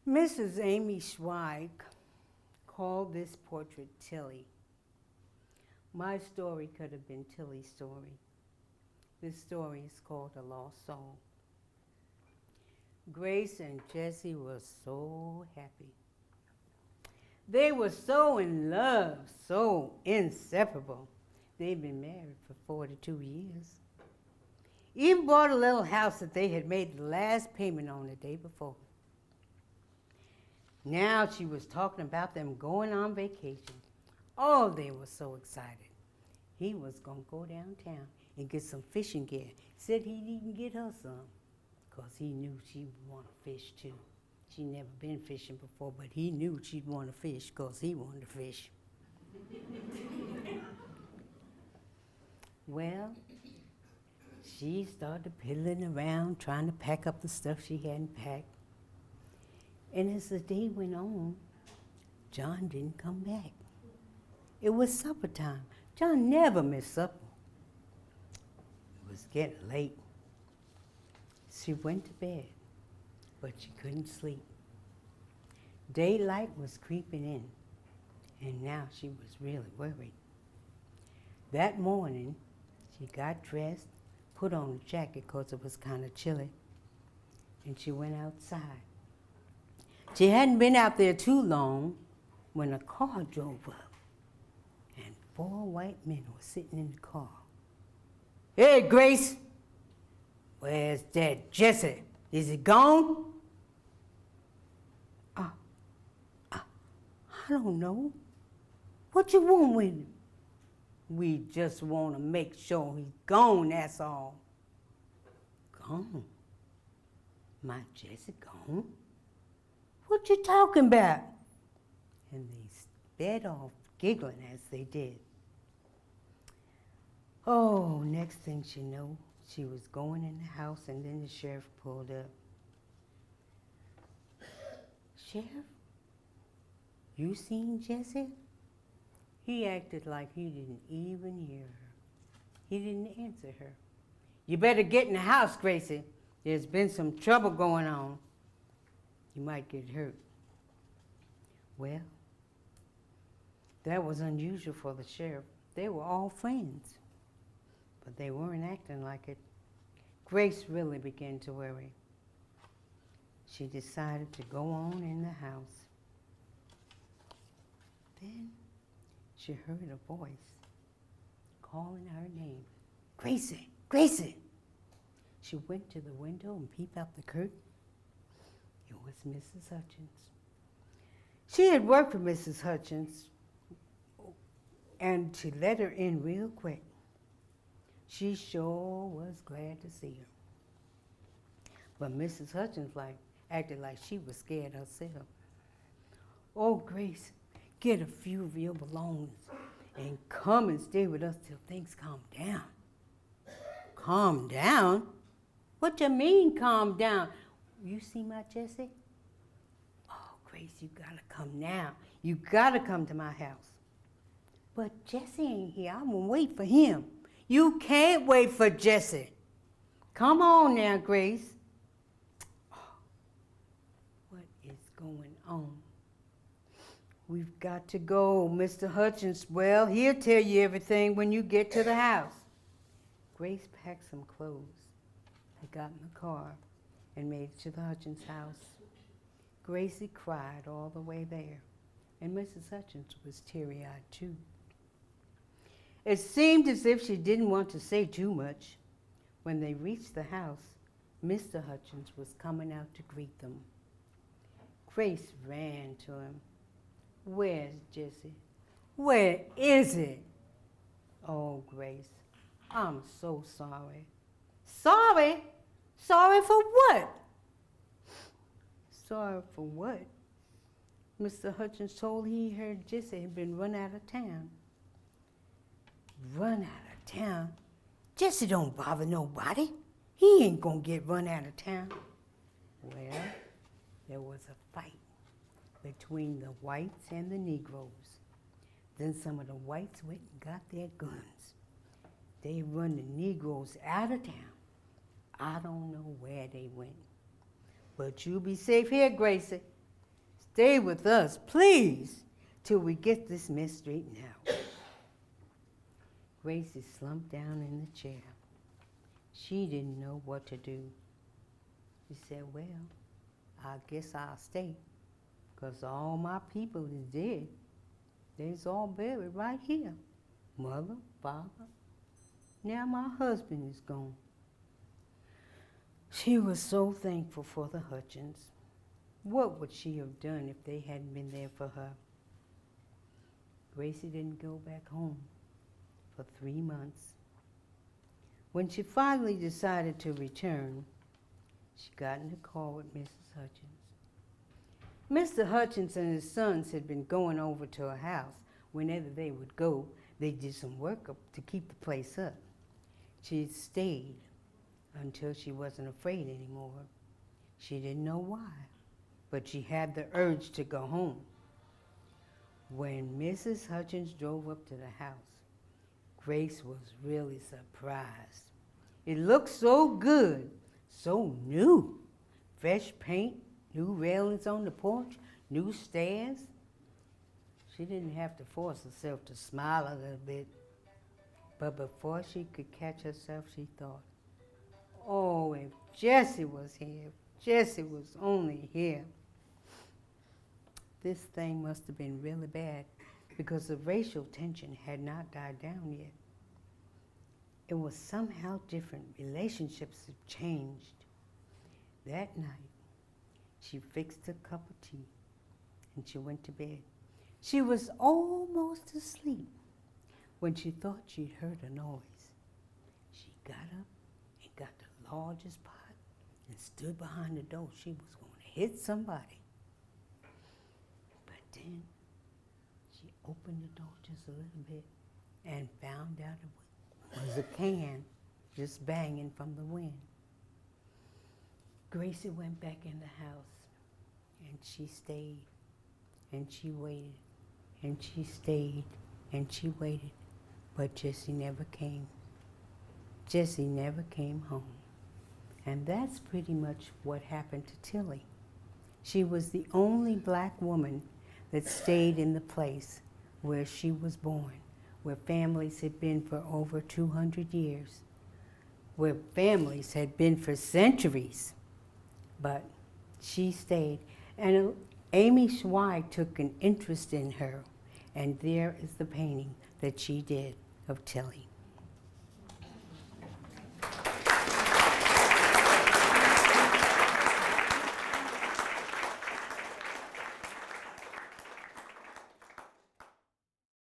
Mrs. Amy Schweig called this portrait Tilly. My story could have been Tilly's story. This story is called A Lost Soul. Grace and Jessie were so happy. They were so in love, so inseparable. They'd been married for 42 years. Even bought a little house that they had made the last payment on the day before. Now she was talking about them going on vacation. Oh, they were so excited. He was going to go downtown and get some fishing gear. Said he'd even get her some, because he knew she would want to fish too. She'd never been fishing before, but he knew she'd want to fish because he wanted to fish. Well, she started piddling around trying to pack up the stuff she hadn't packed. And as the day went on, John didn't come back. It was supper time. John never missed supper. It was getting late. She went to bed, but she couldn't sleep. Daylight was creeping in, and now she was really worried. That morning, she got dressed, put on a jacket because it was kind of chilly, and she went outside. She hadn't been out there too long when a car drove up, and 4 white men were sitting in the car. "Hey, Grace, where's that Jessie? Is he gone?" "I don't know. What you want with him?" "We just want to make sure he's gone, that's all." "Gone? My Jessie gone? What you talking about?" And they sped off, giggling as they did. Oh, next thing she knew, she was going in the house, and then the sheriff pulled up. "Sheriff, you seen Jessie?" He acted like he didn't even hear her. He didn't answer her. "You better get in the house, Gracie. There's been some trouble going on. You might get hurt." Well, that was unusual for the sheriff. They were all friends, but they weren't acting like it. Grace really began to worry. She decided to go on in the house. Then she heard a voice calling her name. "Gracie, Gracie!" She went to the window and peeped out the curtain. It was Mrs. Hutchins. She had worked for Mrs. Hutchins, and she let her in real quick. She sure was glad to see her. But Mrs. Hutchins acted like she was scared herself. "Oh, Grace, get a few of your belongings and come and stay with us till things calm down." "Calm down? What you mean, calm down? You see my Jessie?" "Oh, Grace, you gotta come now. You gotta come to my house." "But Jessie ain't here. I'm gonna wait for him." "You can't wait for Jessie. Come on now, Grace." Oh, what is going on? "We've got to go, Mr. Hutchins. Well, he'll tell you everything when you get to the house." Grace packed some clothes. They got in the car and made it to the Hutchins house. Gracie cried all the way there, and Mrs. Hutchins was teary-eyed too. It seemed as if she didn't want to say too much. When they reached the house, Mr. Hutchins was coming out to greet them. Grace ran to him. "Where's Jessie? Where is it?" "Oh, Grace, I'm so sorry." "Sorry? Sorry for what?" "Sorry for what?" Mr. Hutchins told he heard Jessie had been run out of town. "Run out of town? Jessie don't bother nobody. He ain't gonna get run out of town." Well, there was a fight between the whites and the Negroes. Then some of the whites went and got their guns. They run the Negroes out of town. I don't know where they went. But you be safe here, Gracie. stay with us, please, till we get this mess straightened out. Gracie slumped down in the chair. She didn't know what to do. She said, well, I guess I'll stay, 'cause all my people is dead. They's all buried right here. Mother, father. Now my husband is gone. She was so thankful for the Hutchins. What would she have done if they hadn't been there for her? Gracie didn't go back home for 3 months. When she finally decided to return, she got in the car with Mrs. Hutchins. Mr. Hutchins and his sons had been going over to her house. Whenever they would go, they did some work up to keep the place up. She stayed until she wasn't afraid anymore. She didn't know why, but she had the urge to go home. When Mrs. Hutchins drove up to the house, Grace was really surprised. It looked so good, so new. Fresh paint, new railings on the porch, new stairs. She didn't have to force herself to smile a little bit. But before she could catch herself, she thought, oh, if Jessie was here, if Jessie was only here. This thing must have been really bad, because the racial tension had not died down yet. It was somehow different. Relationships had changed. That night, she fixed a cup of tea and she went to bed. She was almost asleep when she thought she'd heard a noise. She got up and got the largest pot and stood behind the door. She was going to hit somebody. But then she opened the door just a little bit and found out it was a can just banging from the wind. Gracie went back in the house and she stayed and she waited and she stayed and she waited. But Jessie never came. Jessie never came home. And that's pretty much what happened to Tilly. She was the only black woman that stayed in the place where she was born, where families had been for over 200 years, where families had been for centuries. But she stayed. And Amy Schweig took an interest in her. And there is the painting that she did of Tilly.